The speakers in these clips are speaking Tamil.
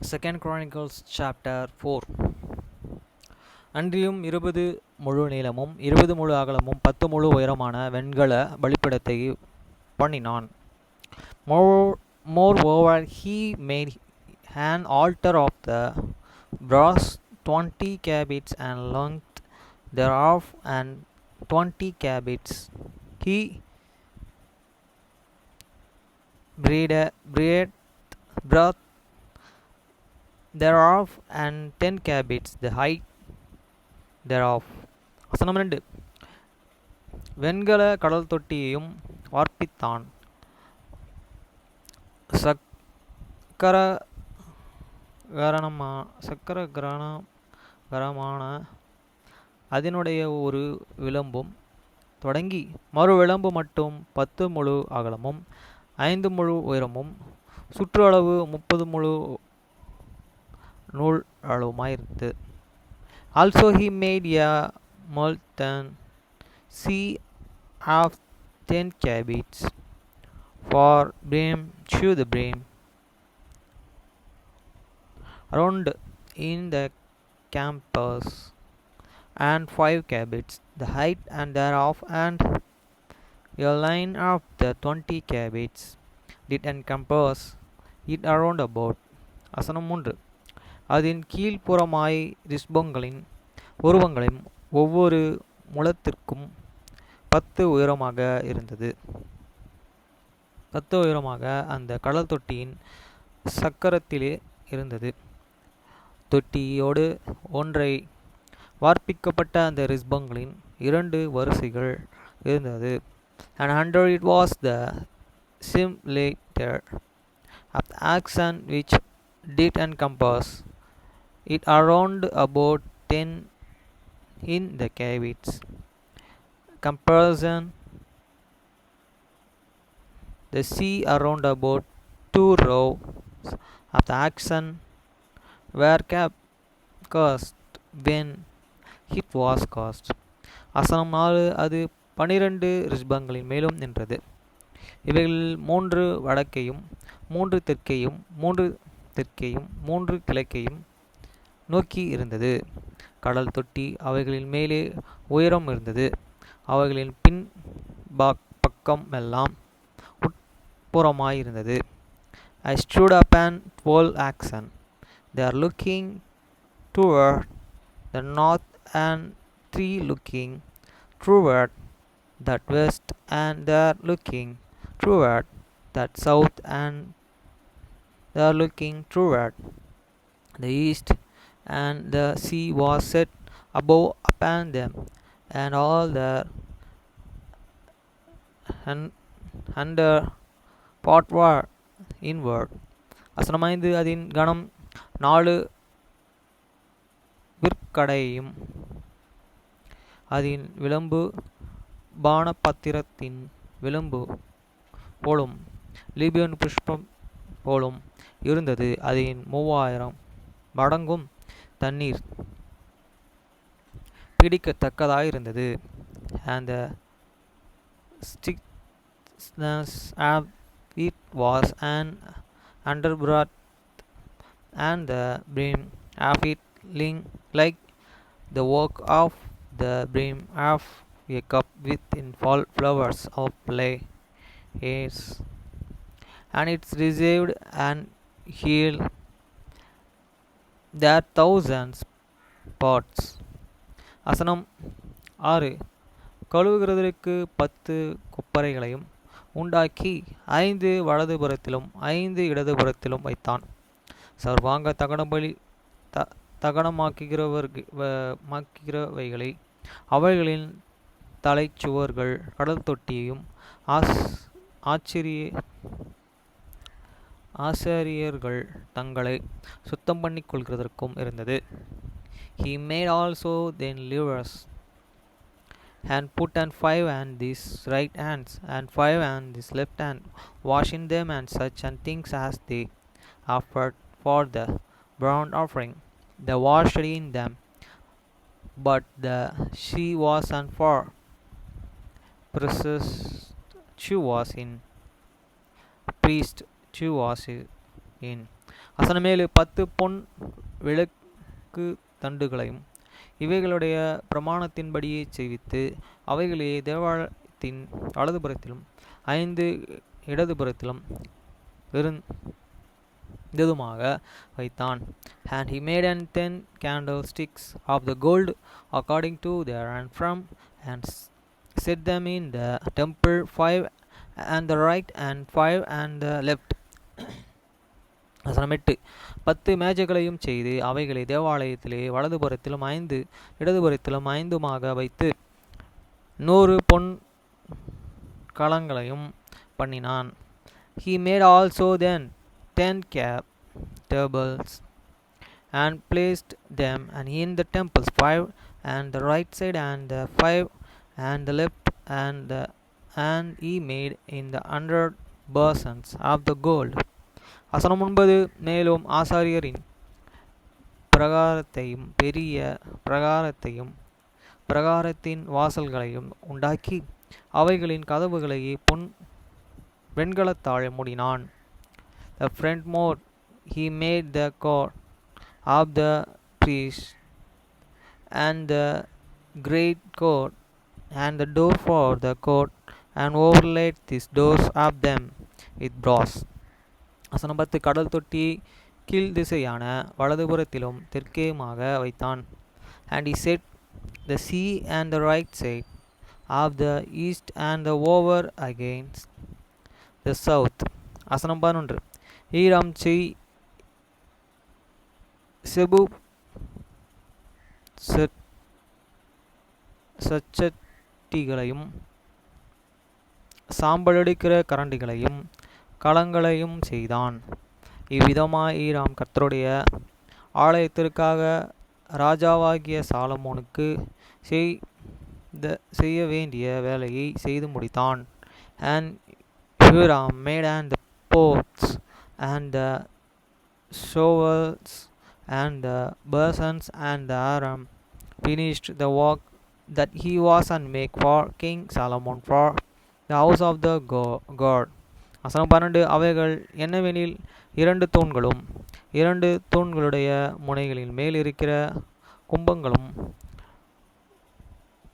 Second Chronicles chapter 4. அன்றியும் 20 முழு நீளமும் 20 முழு அகலமும் 10 முழு உயரமான வெண்கல பலிபீடத்தை பண்ணினான். Moreover, he made an altar of the brass 20 cubits and length thereof, and 20 cubits. He breadth thereof, and 10 cubits the height thereof. வசனம் 2. வெண்கல கடல் தொட்டியையும் வார்ப்பித்தான். சக்கரகரமான அதனுடைய ஒரு விளம்பும் தொடங்கி மறு விளம்பு மட்டும் 10 முழு அகலமும் 5 முழு உயரமும் சுற்று அளவு 30 முழு நூல் அளவுமாயிருந்தது. Also he made a molten sea of 10 cubits for brim to the brim round in the campus, and 5 cubits the height and thereof, and a line of the 20 cubits did encompass it around about. வசனம் 3. அதன் கீழ்ப்புறமாய் ரிஸ்பங்களின் உருவங்களையும் ஒவ்வொரு முழத்திற்கும் 10 உயரமாக இருந்தது. 10 உயரமாக அந்த கடல் தொட்டியின் சக்கரத்திலே இருந்தது. தொட்டியோடு ஒன்றை வார்ப்பிக்கப்பட்ட அந்த ரிஸ்பங்களின் 2 வரிசைகள் இருந்தது. And under it was the simulator of the oxen, which did encompass it around about 10 in the cubits. Comparison, the sea around about 2 rows of the oxen were cast when it was cast. வசனம் 4. அது 12 ரிஸ்பங்களின் மேலும் நின்றது. இவைகளில் 3 வடக்கையும் 3 தெற்கையும் 3 கிழக்கையும் நோக்கி இருந்தது. கடல் தொட்டி அவைகளின் மேலே உயரம் இருந்தது. அவைகளின் பின் பக்கம் எல்லாம் உட்புறமாயிருந்தது. I stood up and 12 oxen. They are looking toward the north, and 3 looking toward that west, and they are looking toward that south, and they are looking toward the east. And the sea was set above upon them, and all their under part were inward. வசனம் 5. அதன் கணம் 4 விற்கடையும் அதன் விளம்பு பானபாத்திரத்தின் விளம்பு போலும் லிபியன் புஷ்பம் போலும் இருந்தது. அதன் 3000 மடங்கும் தண்ணீர் பிடிக்கத்தக்கதாயிருந்தது. And the thickness of it was an underbreadth, and the brim of it like the work of the brim of a cup within flowers of lilies, and it received and healed their thousands pots. வசனம் 6. கழுவுகிறதற்கு 10 கொப்பரைகளையும் உண்டாக்கி 5 வலதுபுறத்திலும் 5 இடதுபுறத்திலும் வைத்தான். சர்வாங்க தகனமாக்குகிறவைகளை அவைகளின் தலைச்சுவர்கள் கடல் தொட்டியையும் ஆசாரியர்கள் தங்களை சுத்தம் பண்ணிக் கொள்கிறதற்கும் இருந்தது. He made also then levers, and put on 5 on his right hands, and 5 on his left hand, washing them and such and things as they offered for the burnt offering. They washed in them, but the she was on for priest she was in வசனம் 7 10 பொன் விளக்கு தண்டுகளையும் இவைகளுடைய பிரமாணத்தின்படியே செய்வித்து அவைகளையே தேவாலயத்தின் வலதுபுறத்திலும் 5 இடதுபுறத்திலும் இருந்ததுமாக வைத்தான். And he made 10 candlesticks of the gold according to their from and set them in the temple, 5 and the right and 5 and the left. வசனம் 8 10 மேஜைகளையும் செய்து அவைகளை தேவாலயத்திலே வலதுபுறத்திலும் 5 இடதுபுறத்திலும் 5மாக வைத்து 100 பொன் கலங்களையும் பண்ணினான். He made also then 10 tables and placed them and in the temples, 5 and the right side and the 5 and the left and he made in the 100 basins of the gold. வசனம் 9 மேலும் ஆசாரியரின் பிரகாரத்தையும் பெரிய பிரகாரத்தையும் பிரகாரத்தின் வாசல்களையும் உண்டாக்கி அவைகளின் கதவுகளையே வெண்கலத்தால் மூடினான். The frontmost he made the court of the priests and the great court and the door for the court and overlaid these doors of them with brass. வசனம் 10 கடல் தொட்டி கீழ் திசையான வலதுபுறத்திலும் தெற்கேயுமாக வைத்தான். And he set the sea and the right side of the east and the over against the south. வசனம் 11 ஈராம் செபு சச்சட்டிகளையும் சாம்பலடிக்கிற கரண்டிகளையும் களங்களையும் செய்தான். இவ்விதமாய் ஈராம் கர்த்தருடைய ஆலயத்திற்காக ராஜாவாகிய சாலமோனுக்கு செய்ய வேண்டிய வேலையை செய்து முடித்தான். And Hiram made and the pots and the shovels and the basins and the Aram finished the work that he was and make for King Solomon for the house of the God. வசனம் 12 அவைகள் என்னவெனில் 2 தூண்களும் 2 தூண்களுடைய முனைகளின் மேல் இருக்கிற கும்பங்களும்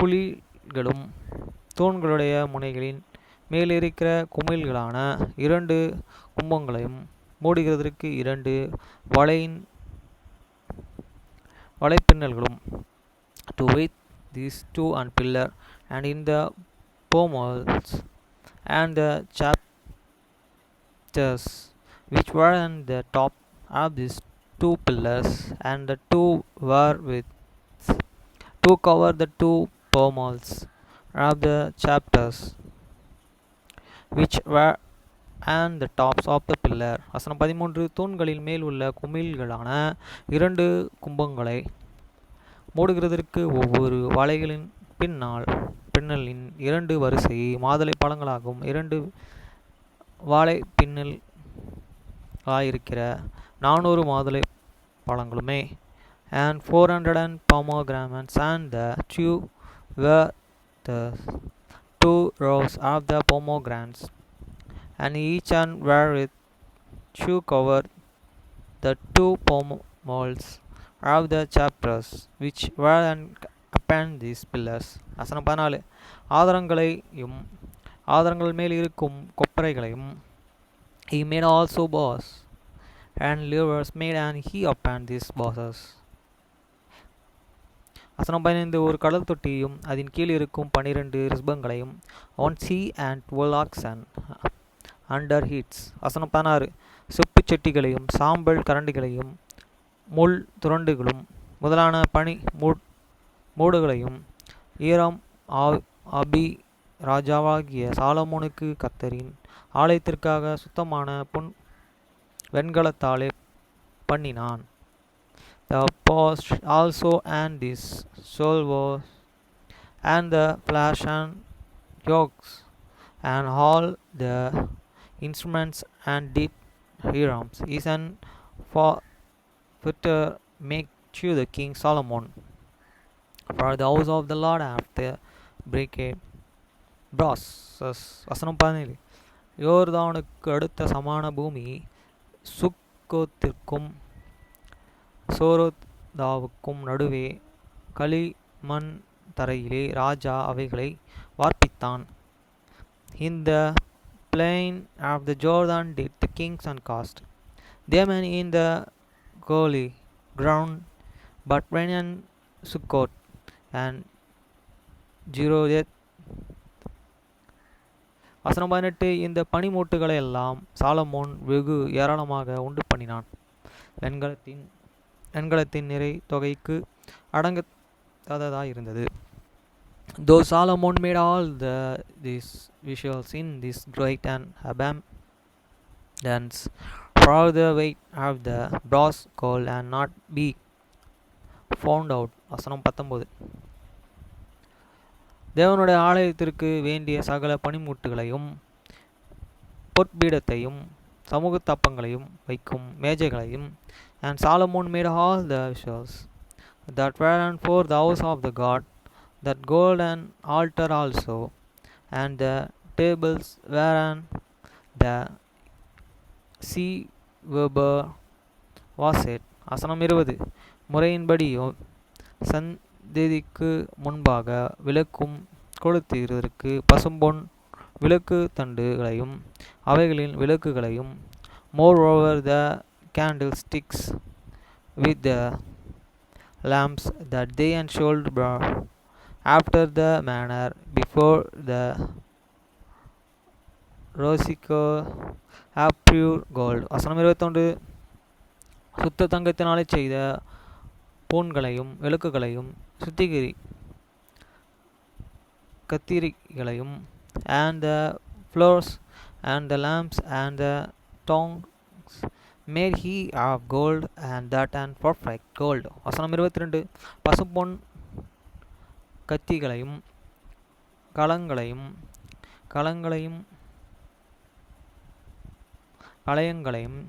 குழிகளும் தூண்களுடைய முனைகளின் மேலிருக்கிற குமிழ்களான 2 கும்பங்களையும் மூடுகிறதற்கு 2 வலைப்பின்னல்களும் to with these 2 and pillar and in the pommels and the chapters which were on the top of these 2 pillars and the 2 were with to cover the 2 pommels of the chapters which were and the tops of the pillar. வசனம் 13 தூண்களின் மேல் உள்ள குமிழ்களான 2 கும்பங்களை மூடுகிறதற்கு ஒவ்வொரு வலைகளின் பின்னலின் 2 வரிசை மாதுளை பழங்களாகும் 2 வாழை பின்னல் ஆயிருக்கிற 400 மாதுளை பழங்களுமே. And 400 pomegranates and the 2 were the 2 rows of the pomegranates and each and were with 2 covered the 2 pommels of the chapters which were upon these pillars. வசனம் 14 ஆதாரங்களையும் ஆதாரங்கள் மேல் இருக்கும் கொப்பரைகளையும் he made also bars and levers made and he upon these bars. வசனம் 15 ஒரு கடல் தொட்டியையும் அதன் கீழ் இருக்கும் 12 ரிஸ்பங்களையும் on sea and 12 oxen under heats. வசனம் 16 செப்பு செட்டிகளையும் சாம்பல் கரண்டிகளையும் முள் துரண்டுகளும் முதலான பனி மூடுகளையும் ஈராம் அபி ராஜாவாகிய சாலமோனுக்கு கர்த்தரின் ஆலயத்திற்காக சுத்தமான பொன் வெண்கலத்தாலே பண்ணினான். The post also and this salvos and the flash and yokes and all the instruments and did Hiram's son for fitter make to the king Solomon for the house of the Lord after brigade brosses. வசனம் 17 யோர்தானுக்கு அடுத்த சமான பூமி சுக்கோத்திற்கும் சோரோதாவுக்கும் நடுவே களிமண் தரையிலே ராஜா அவைகளை வார்ப்பித்தான். In the plain of the Jordan did the kings uncast them in the gory ground, but when in Sukkot and Jeroeth. வசனம் 18. இந்த பனிமூட்டுகளை எல்லாம் சாலமோன் வெகு ஏராளமாக உண்டு பண்ணினான். வெண்கலத்தின் நிறை தொகைக்கு அடங்காததாயிருந்தது. Though Solomon made all these visuals in this great and abundance, for the weight of the brass coal and not be found out. வசனம் 19. தேவனுடைய ஆலயத்திற்கு வேண்டிய சகல பனிமூட்டுகளையும் பொற்பீடத்தையும் சமூக தப்பங்களையும் வைக்கும் மேஜைகளையும் and Solomon made all the visuals that were for the house of the God, that golden altar also, and the tables whereon the sea weber was set. வசனம் 20. முறையின்படியோ சந்ததிக்கு முன்பாக விளக்கும் கொளுத்துகிறதற்கு பசும்பொன் விளக்கு தண்டுகளையும் அவைகளின் விளக்குகளையும் moreover the candlesticks with the lamps that they and should burn after the manner before the rosico of pure gold. வசனம் 21. சுத்த தங்கத்தினாலே செய்த பூண்களையும் விளக்குகளையும் கத்திரிகளையும் and the floors and the lamps and the tongues made he of gold and that and perfect gold. வசனம் 22. பசும்பொன் கத்திகளையும் கலயங்களையும்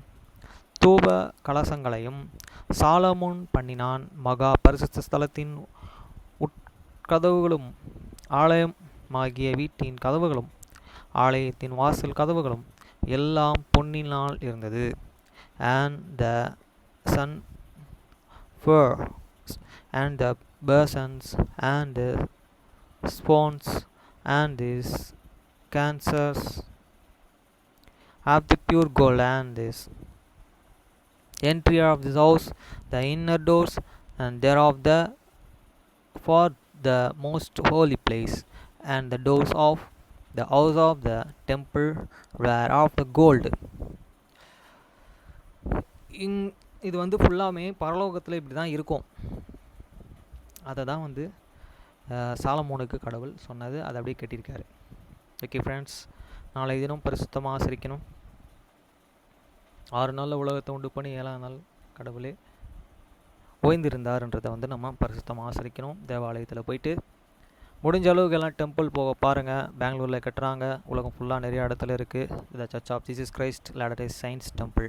தூப கலசங்களையும் சாலமோன் பண்ணினான். மகா பரிசுத்த ஸ்தலத்தின் உட்கதவுகளும் ஆலயமாகிய வீட்டின் கதவுகளும் ஆலயத்தின் வாசல் கதவுகளும் எல்லாம் பொன்னினால் இருந்தது. And the sunfurs and the basins and the spawns and these cancers of the pure gold, and this entry of this house, the inner doors, and thereof the for the most holy place, and the doors of the house of the temple were of the gold. இது வந்து ஃபுல்லாமே பரலோகத்தில் இப்படி தான் இருக்கும். அதை தான் வந்து சாலமோனுக்கு கடவுள் சொன்னது. அதை அப்படியே கட்டியிருக்காரு. ஓகே ஃப்ரெண்ட்ஸ், நாளை தினம் பரிசுத்தமாக ஆசரிக்கணும். 6 நாளில் உலகத்தை உண்டு பண்ணி 7ஆம் நாள் கடவுளே ஓய்ந்திருந்தார்ன்றதை வந்து நம்ம பரிசுத்தமாக ஆசரிக்கணும். தேவாலயத்தில் போயிட்டு முடிஞ்ச அளவுக்கு எல்லாம் டெம்பிள் போக பாருங்கள். பெங்களூரில் கட்டுறாங்க, உலகம் ஃபுல்லாக நிறைய இடத்துல இருக்குது. The church of Jesus Christ latter day saints temple.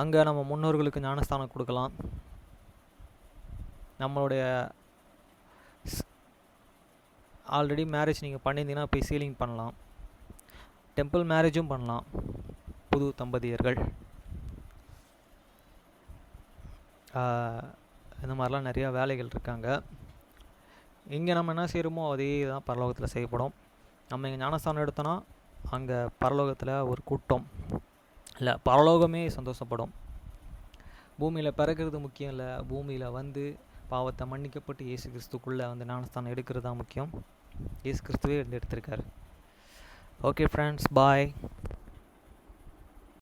அங்கே நம்ம முன்னோர்களுக்கு ஞானஸ்தானம் கொடுக்கலாம். நம்மளுடைய ஆல்ரெடி மேரேஜ் நீங்கள் பண்ணியிருந்தீங்கன்னா போய் சீலிங் பண்ணலாம். டெம்பிள் மேரேஜும் பண்ணலாம் புது தம்பதியர்கள். இந்த மாதிரிலாம் நிறையா வேலைகள் இருக்காங்க. இங்கே நம்ம என்ன செய்கிறோமோ அதே தான் பரலோகத்தில் செய்யப்படும். நம்ம இங்கே ஞானஸ்தானம் எடுத்தோன்னா அங்கே பரலோகத்தில் ஒரு கூட்டம் இல்லை, பரலோகமே சந்தோஷப்படும். பூமியில் பிறக்கிறது முக்கியம் இல்லை, பூமியில் வந்து பாவத்தை மன்னிக்கப்பட்டு இயேசு கிறிஸ்துக்குள்ளே வந்து ஞானஸ்தானம் எடுக்கிறது தான் முக்கியம். இயேசு கிறிஸ்துவே எடுத்திருக்காரு. ஓகே ஃப்ரெண்ட்ஸ், பாய்.